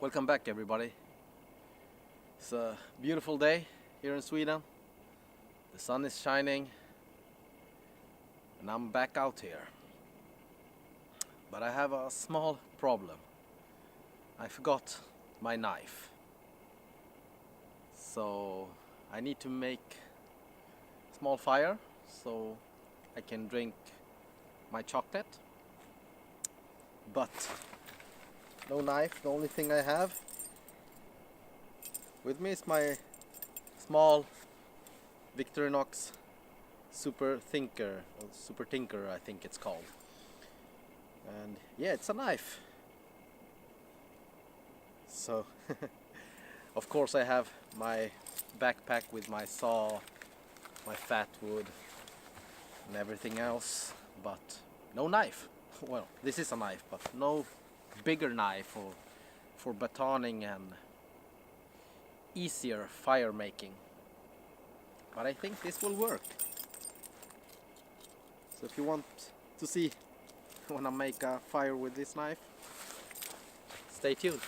Welcome back, everybody. It's a beautiful day here in Sweden. The sun is shining and I'm back out here. But I have a small problem. I forgot my knife. So I need to make a small fire so I can drink my chocolate. But no knife. The only thing I have with me is my small Victorinox Super Tinker, I think it's called. And yeah, it's a knife. So of course I have my backpack with my saw, my fat wood and everything else, but no knife. Well, this is a knife, but no bigger knife for batoning and easier fire making. But I think this will work. So if you want to see when I make a fire with this knife, stay tuned.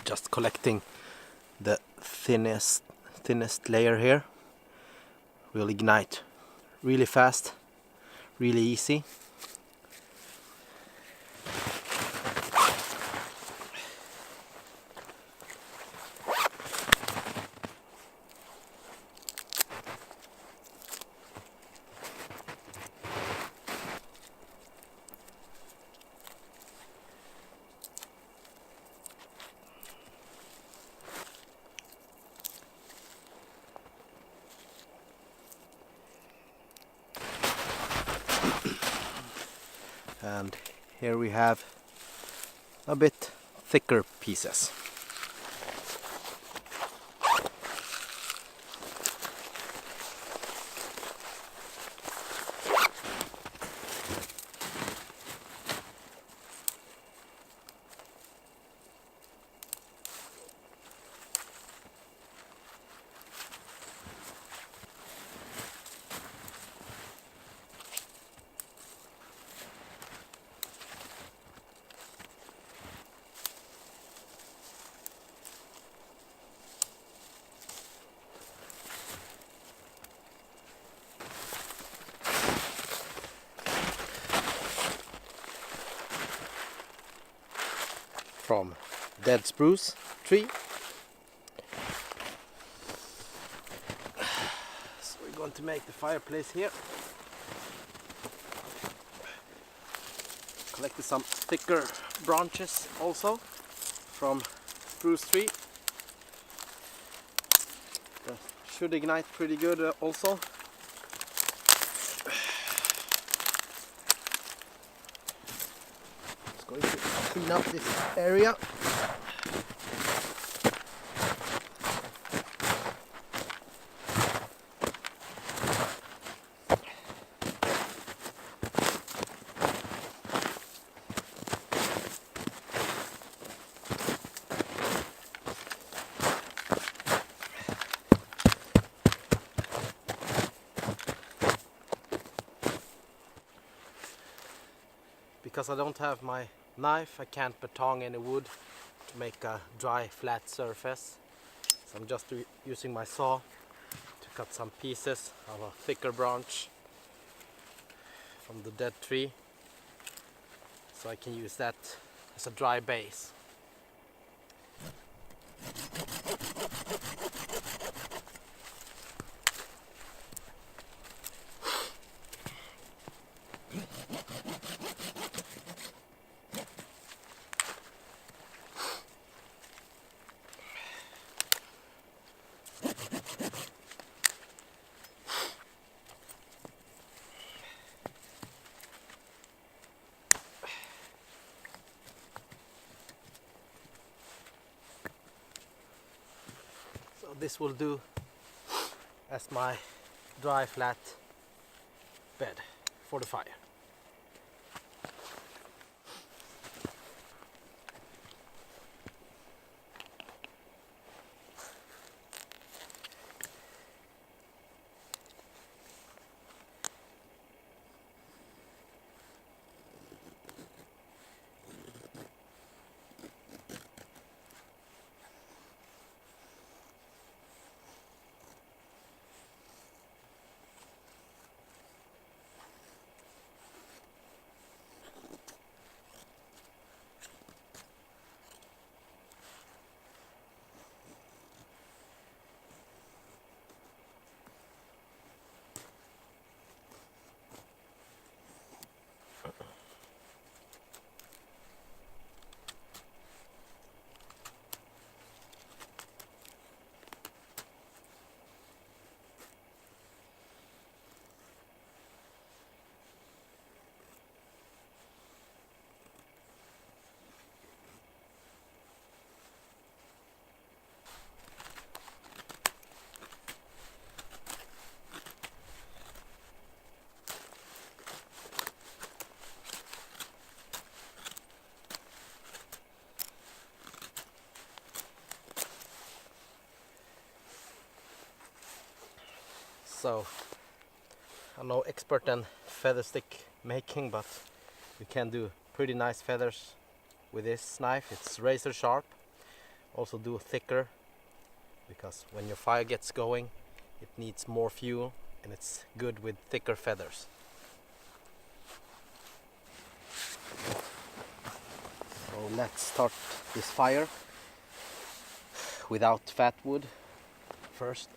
Just collecting the thinnest layer here. Will ignite really fast, really easy. And here we have a bit thicker pieces. From dead spruce tree. So we're going to make the fireplace here. Collected some thicker branches also from spruce tree. That should ignite pretty good also. Just going to clean up this area. Because I don't have my knife, I can't batong any wood to make a dry flat surface. So I'm just using my saw to cut some pieces of a thicker branch from the dead tree, so I can use that as a dry base. this will do as my dry flat bed for the fire. So I'm no expert in feather stick making, but you can do pretty nice feathers with this knife. It's razor sharp. Also do thicker, because when your fire gets going it needs more fuel, and it's good with thicker feathers. So let's start this fire without fat wood first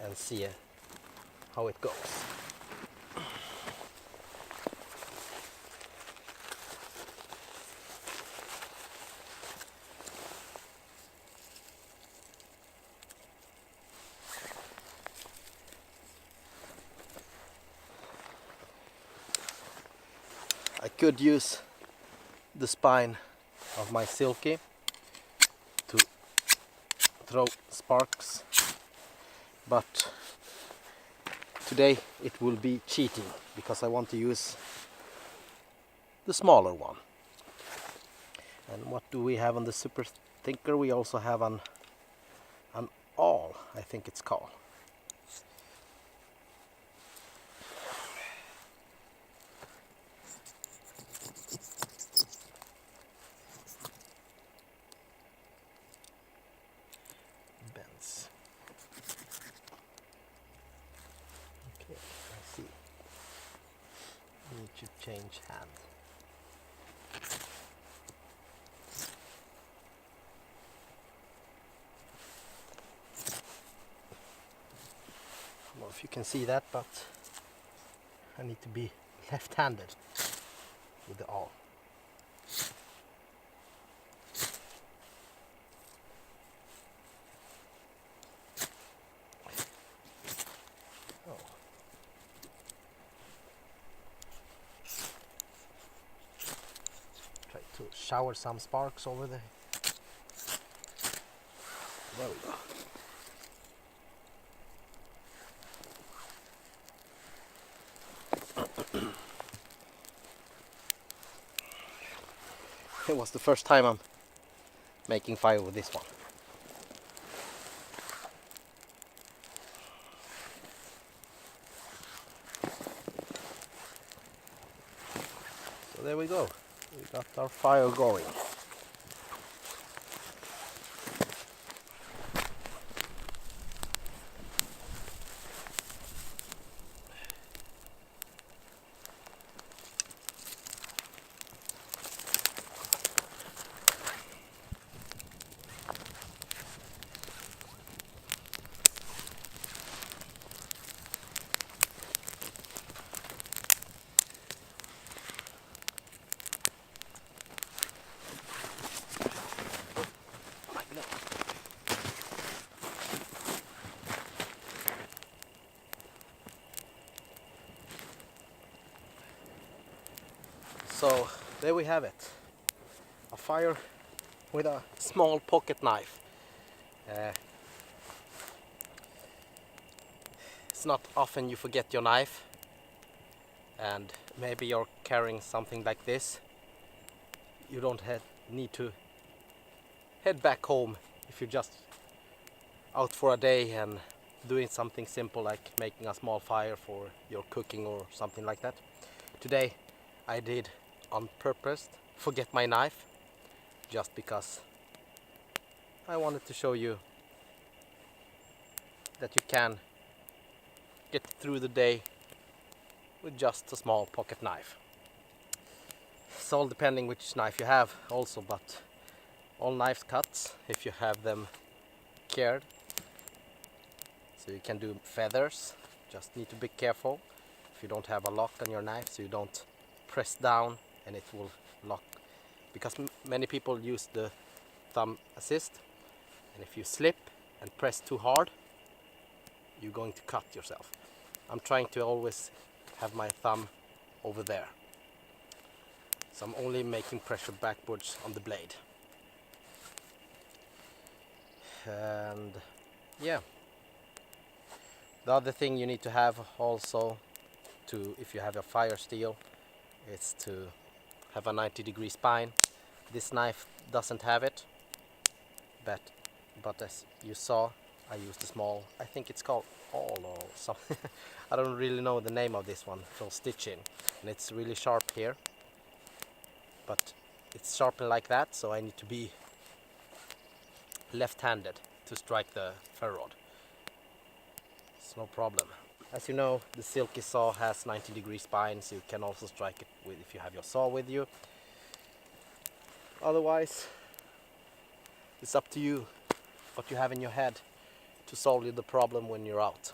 and see how it goes. I could use the spine of my silky to throw sparks, but today it will be cheating because I want to use the smaller one. And what do we have on the Super Thinker? We also have an awl, I think it's called. Bends. Okay, I see. Need to change hand. I don't know if you can see that, but I need to be left-handed with the awl. Oh. Try to shower some sparks over there. There we go. It was the first time I'm making fire with this one. So there we go. We got our fire going. So there we have it, a fire with a small pocket knife. It's not often you forget your knife, and maybe you're carrying something like this. You don't need to head back home if you're just out for a day and doing something simple like making a small fire for your cooking or something like that. Today I did on purpose forget my knife, just because I wanted to show you that you can get through the day with just a small pocket knife. It's all depending which knife you have also, but all knives cuts if you have them cared. So you can do feathers, just need to be careful if you don't have a lock on your knife, so you don't press down and it will lock, because many people use the thumb assist, and if you slip and press too hard, you're going to cut yourself. I'm trying to always have my thumb over there, so I'm only making pressure backwards on the blade. And yeah, the other thing you need to have also, if you have a fire steel, is to have a 90-degree spine. This knife doesn't have it, but as you saw, I used a small, I think it's called awl or something. I don't really know the name of this one for stitching, and it's really sharp here, but it's sharpened like that, so I need to be left-handed to strike the ferro rod. It's no problem. As you know, the silky saw has 90-degree spine, so you can also strike it with if you have your saw with you. Otherwise, it's up to you what you have in your head to solve the problem when you're out.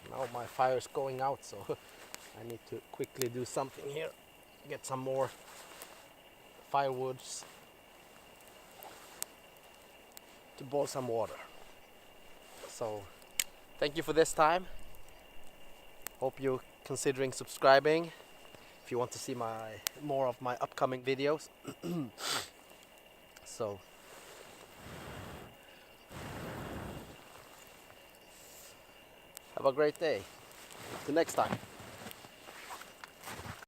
Now my fire is going out, so I need to quickly do something here. Get some more firewoods to boil some water. So thank you for this time. Hope you're considering subscribing if you want to see more of my upcoming videos. So have a great day. Till next time.